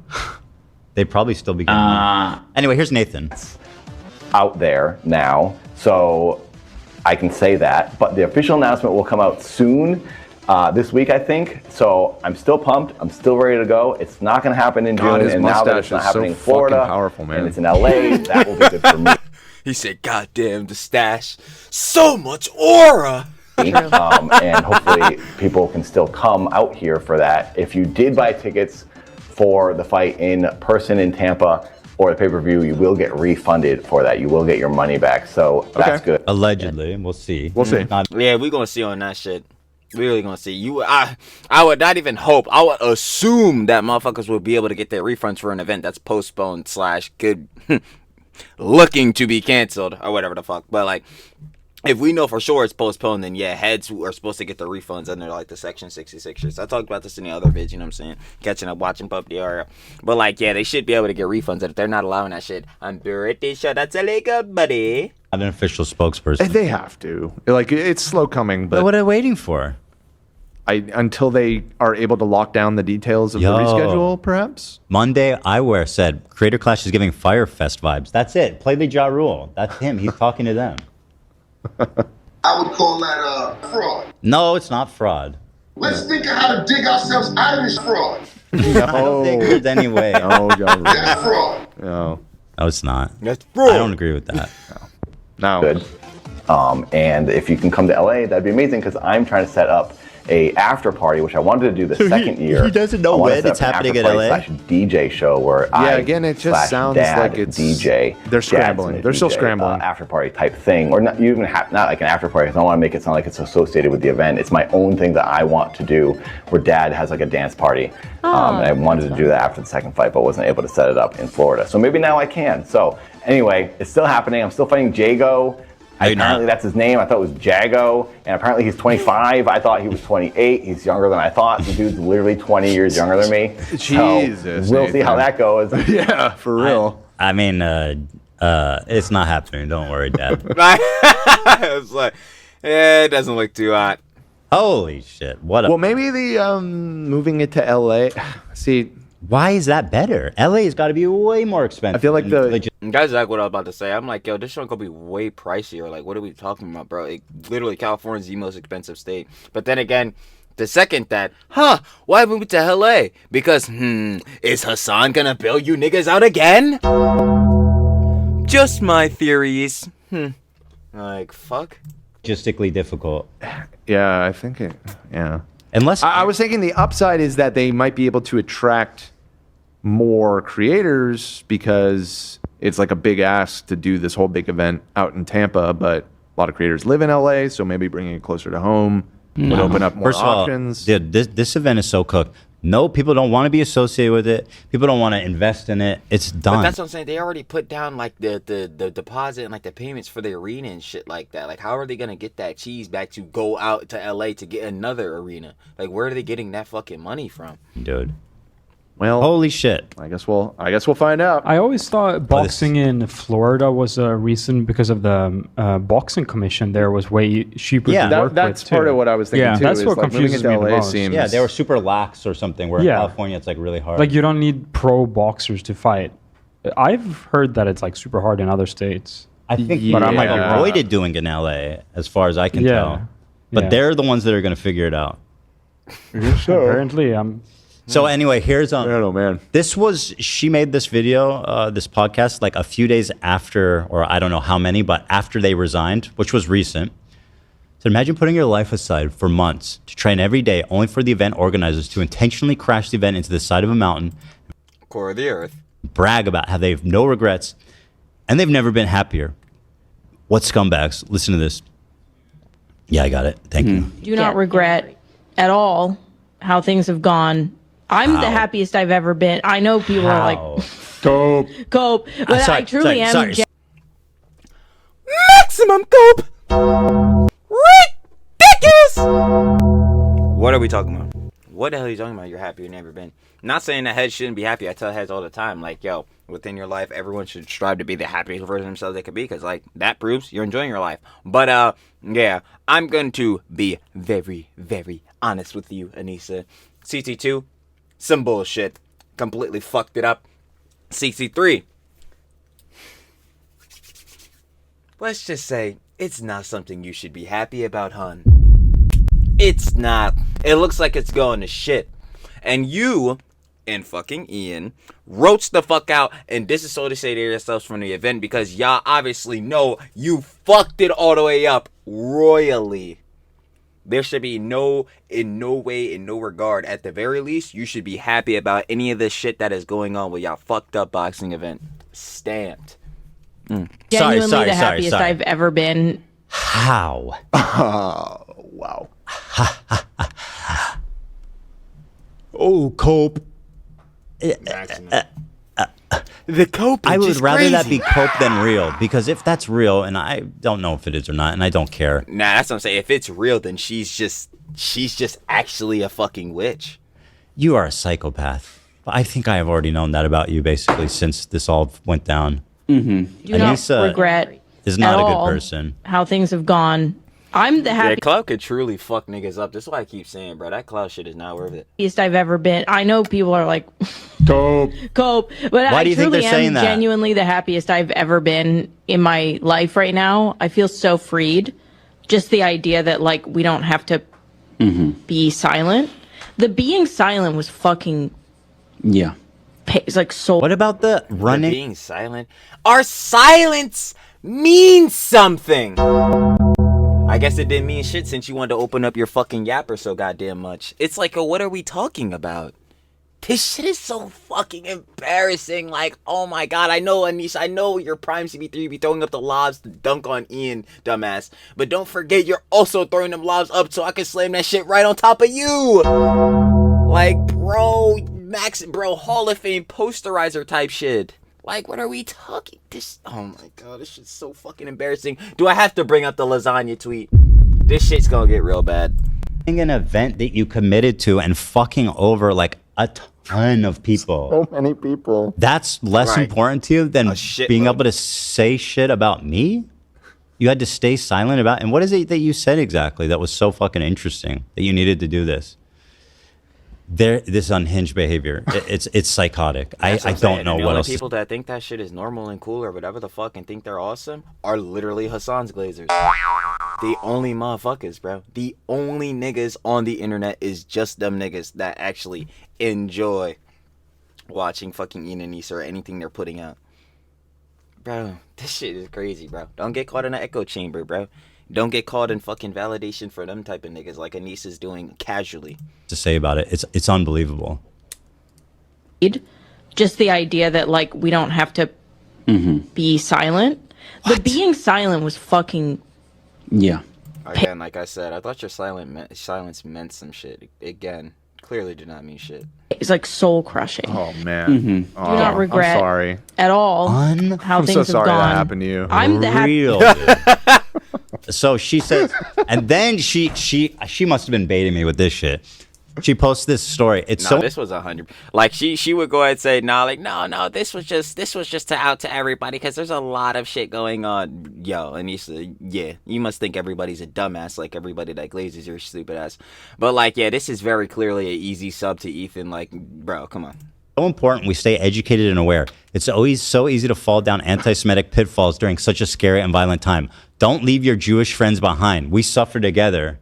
They'd probably still be getting Anyway, here's Nathan. Out there now, so I can say that. But the official announcement will come out soon, this week, I think. So I'm still pumped. I'm still ready to go. It's not going to happen in June, his and now that mustache it's not is happening so in Florida, fucking powerful, man. and it's in LA, that will be good for me. He said, "Goddamn, the stash, so much aura." And hopefully people can still come out here for that. If you did buy tickets for the fight in person in Tampa or the pay-per-view, you will get refunded for that. You will get your money back. So that's good. Allegedly, we'll see. We'll see. Yeah, we're gonna see on that shit. We're really gonna see. I would not even hope. I would assume that motherfuckers will be able to get their refunds for an event that's postponed / could looking to be canceled or whatever the fuck. But like, if we know for sure it's postponed, then yeah, heads are supposed to get the refunds under like the Section 66ers. I talked about this in the other vids, you know what I'm saying? Catching up, watching Pup DR. But like, yeah, they should be able to get refunds. And if they're not allowing that shit, I'm pretty sure that's illegal, buddy. Not an official spokesperson. They have to. Like, it's slow coming, but what are they waiting for? Until they are able to lock down the details of the reschedule, perhaps? Monday Eyewear said Creator Clash is giving Firefest vibes. That's it. Play the Ja Rule. That's him. He's talking to them. I would call that fraud. No, it's not fraud. Let's think of how to dig ourselves out of this fraud. I don't think there's any way. That's fraud. No. No, it's not. That's fraud. I don't agree with that. No. Good. And if you can come to LA, that'd be amazing because I'm trying to set up a after party, which I wanted to do the second year. He doesn't know when it's happening at LA. DJ show where again, it just sounds like it's DJ. They're scrambling. They're still scrambling. After party type thing, or not even not like an after party. Because I don't want to make it sound like it's associated with the event. It's my own thing that I want to do, where Dad has like a dance party, and I wanted to do that after the second fight, but wasn't able to set it up in Florida. So maybe now I can. So anyway, it's still happening. I'm still fighting Jago. Apparently that's his name. I thought it was Jago, and apparently he's 25. I thought he was 28. He's younger than I thought. The dude's literally 20 years younger than me. Jesus. So we'll see how that goes. Yeah, for real. I mean, it's not happening. Don't worry, Dad. It's like, it doesn't look too hot. Holy shit! What? Well, maybe the moving it to LA. See, why is that better? LA's got to be way more expensive. I feel like Guys, like what I was about to say. I'm like, yo, this shit gonna be way pricier. Like, what are we talking about, bro? Literally, California's the most expensive state. But then again, the second that, why move it to LA? Because, is Hassan gonna bail you niggas out again? Just my theories. Like, fuck. Logistically difficult. Yeah, I think it. Yeah. Unless I was thinking the upside is that they might be able to attract more creators because it's like a big ask to do this whole big event out in Tampa, but a lot of creators live in LA, so maybe bringing it closer to home would open up more options. Dude, this event is so cooked. No, people don't want to be associated with it. People don't want to invest in it. It's done. But that's what I'm saying. They already put down like the deposit and like the payments for the arena and shit like that. Like, how are they gonna get that cheese back to go out to LA to get another arena? Like, where are they getting that fucking money from? Dude. Well, holy shit! I guess we'll find out. I always thought boxing in Florida was a reason because of the boxing commission there was way cheaper to work with. That's part of what I was thinking too. That's is what like confuses me the most. Yeah, they were super lax or something. Where in California it's like really hard. Like you don't need pro boxers to fight. I've heard that it's like super hard in other states. I think but I might be wrong. avoided doing it in LA, as far as I can tell. But they're the ones that are going to figure it out. Apparently, I'm. So anyway, here's man. She made this video, this podcast, like a few days after, or I don't know how many, but after they resigned, which was recent. So imagine putting your life aside for months to train every day, only for the event organizers to intentionally crash the event into the side of a mountain, core of the earth, brag about how they have no regrets, and they've never been happier. What scumbags? Listen to this. Yeah, I got it. Thank you. Do not regret at all how things have gone. I'm the happiest I've ever been. I know people are like, cope, but I truly am. Maximum cope. Ridiculous. What are we talking about? What the hell are you talking about? You're happier than ever been. Not saying that heads shouldn't be happy. I tell heads all the time, like, yo, within your life, everyone should strive to be the happiest version of themselves they could be, because, like, that proves you're enjoying your life. But, yeah, I'm going to be very, very honest with you, Anissa. CT2, some bullshit. Completely fucked it up. CT3, let's just say it's not something you should be happy about, hun. It's not. It looks like it's going to shit. And you and fucking Ian roach the fuck out and disassociate yourselves from the event because y'all obviously know you fucked it all the way up royally. There should be in no way, in no regard, at the very least, you should be happy about any of this shit that is going on with y'all fucked up boxing event. Stamped. Genuinely the happiest I've ever been. How? Oh, wow. Oh, cope. The cope. I would rather that be cope than real, because if that's real, and I don't know if it is or not, and I don't care. Nah, that's what I'm saying. If it's real, then she's just actually a fucking witch. You are a psychopath. I think I have already known that about you, basically, since this all went down. Do not regret is not at a good all person. how things have gone. I'm the Yeah, happiest clout could truly fuck niggas up. That's why I keep saying, bro, that clout shit is not worth it. I've ever been. I know people are like, cope, but Why I do you think truly they're am saying that? genuinely the happiest I've ever been in my life right now. I feel so freed. Just the idea that, like, we don't have to be silent. The being silent was fucking... Yeah. It's like so... What about the running? Being silent? Our silence means something! I guess it didn't mean shit since you wanted to open up your fucking yapper so goddamn much. It's like, what are we talking about? This shit is so fucking embarrassing. Like, oh my god, I know, Anisha, I know you're Prime CB3, you be throwing up the lobs to dunk on Ian, dumbass. But don't forget, you're also throwing them lobs up so I can slam that shit right on top of you. Like, bro, Hall of Fame posterizer type shit. Like, what are we talking? Oh my god, this shit's so fucking embarrassing. Do I have to bring up the lasagna tweet? This shit's gonna get real bad. An event that you committed to and fucking over like a ton of people. So many people. That's less important to you than being able to say shit about me? You had to stay silent about, and what is it that you said exactly that was so fucking interesting that you needed to do this? This unhinged behavior, it's psychotic. I don't know what else. People that think that shit is normal and cool or whatever the fuck and think they're awesome are literally Hassan's Glazers. The only motherfuckers, bro. The only niggas on the internet is just them niggas that actually enjoy watching fucking Ian and Nisa or anything they're putting out. Bro, this shit is crazy, bro. Don't get caught in an echo chamber, bro. Don't get caught in fucking validation for them type of niggas like Anissa's doing casually. To say about it, it's unbelievable. Just the idea that, like, we don't have to be silent. What? The being silent was fucking... Yeah. Again, like I said, I thought your silence meant some shit. Again, clearly did not mean shit. It's like soul crushing. Oh man. Do not regret I'm sorry. at all how I'm things so have sorry gone. that happened to you. I'm the Real. So she says, and then she must have been baiting me with this shit. She posts this story. This was 100. Like she would go ahead and say, no, this was just to out to everybody because there's a lot of shit going on. Yo, and he said, yeah, you must think everybody's a dumbass, like everybody that glazes your stupid ass. But like, yeah, this is very clearly an easy sub to Ethan. Like, bro, come on. So important we stay educated and aware. It's always so easy to fall down anti-Semitic pitfalls during such a scary and violent time. Don't leave your Jewish friends behind. We suffer together.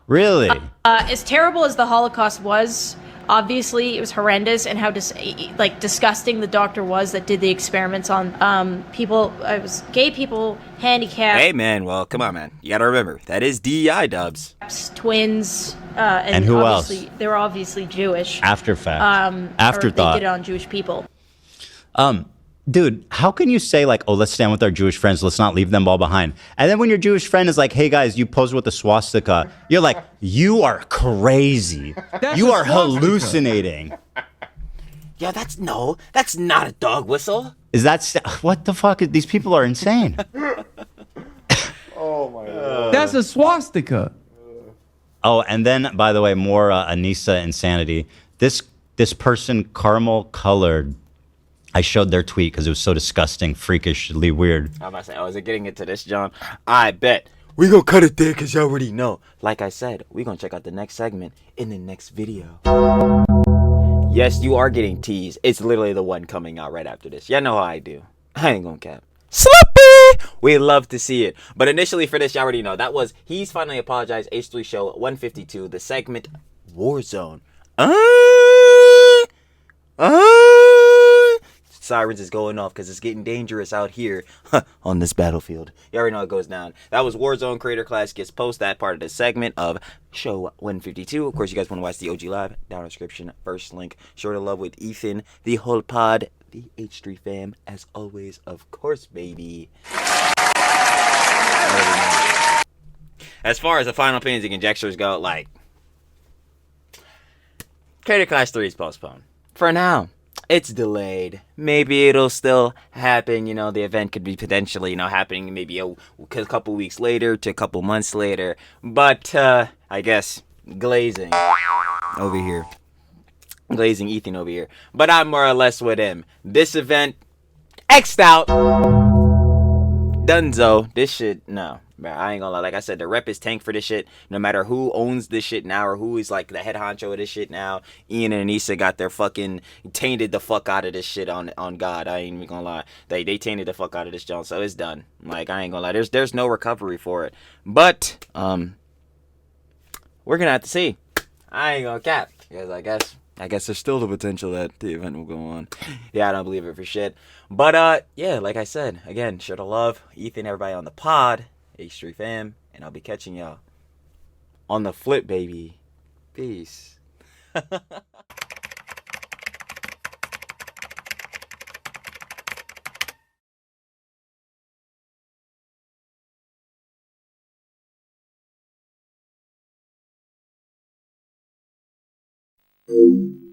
Really? As terrible as the Holocaust was, obviously it was horrendous, and how disgusting the doctor was that did the experiments on people. It was gay people, handicapped. Hey man, well come on man, you gotta remember that is IDubbbz. Twins. And who else? They were obviously Jewish. After fact. Afterthought. Afterthought. They did it on Jewish people. dude, how can you say like, oh, let's stand with our Jewish friends, let's not leave them all behind? And then when your Jewish friend is like, hey guys, you posed with the swastika, you're like, you are crazy. You are hallucinating. Yeah, that's not a dog whistle. Is that what the fuck? These people are insane. Oh my god. That's a swastika. Oh, and then by the way, more Anissa insanity. This person caramel colored. I showed their tweet because it was so disgusting, freakishly weird. I'm about to say, oh, is it getting into this, John? I bet. We gonna cut it there because you already know. Like I said, we gonna check out the next segment in the next video. Yes, you are getting teased. It's literally the one coming out right after this. Y'all know how I do. I ain't gonna cap. Slippy! We love to see it. But initially for this, y'all already know. That was He's Finally Apologized, H3 Show 152, the segment Warzone. Sirens is going off because it's getting dangerous out here on this battlefield. You already know it goes down. That was Warzone. Creator Class gets post that part of the segment of show 152. Of course, you guys want to watch the OG live, down in the description, first link. Short of love with Ethan, the whole pod, the H3 fam, as always, of course, baby. As far as the final opinions and conjectures go, like, Creator Class 3 is postponed. For now. It's delayed. Maybe it'll still happen. You know, the event could be potentially, happening maybe a couple weeks later to a couple months later. But, I guess, glazing over here. Glazing Ethan over here. But I'm more or less with him. This event, X'd out. Dunzo. This shit, no. Bro, I ain't gonna lie. Like I said, the rep is tank for this shit. No matter who owns this shit now or who is like the head honcho of this shit now, Ian and Anissa got their fucking tainted the fuck out of this shit on God. I ain't even gonna lie. They tainted the fuck out of this Jones, so it's done. Like, I ain't gonna lie. There's no recovery for it. But we're gonna have to see. I ain't gonna cap because I guess there's still the potential that the event will go on. Yeah, I don't believe it for shit. But yeah, like I said, again, share the love, Ethan, everybody on the pod. H3 fam, and I'll be catching y'all on the flip, baby. Peace. Thank you.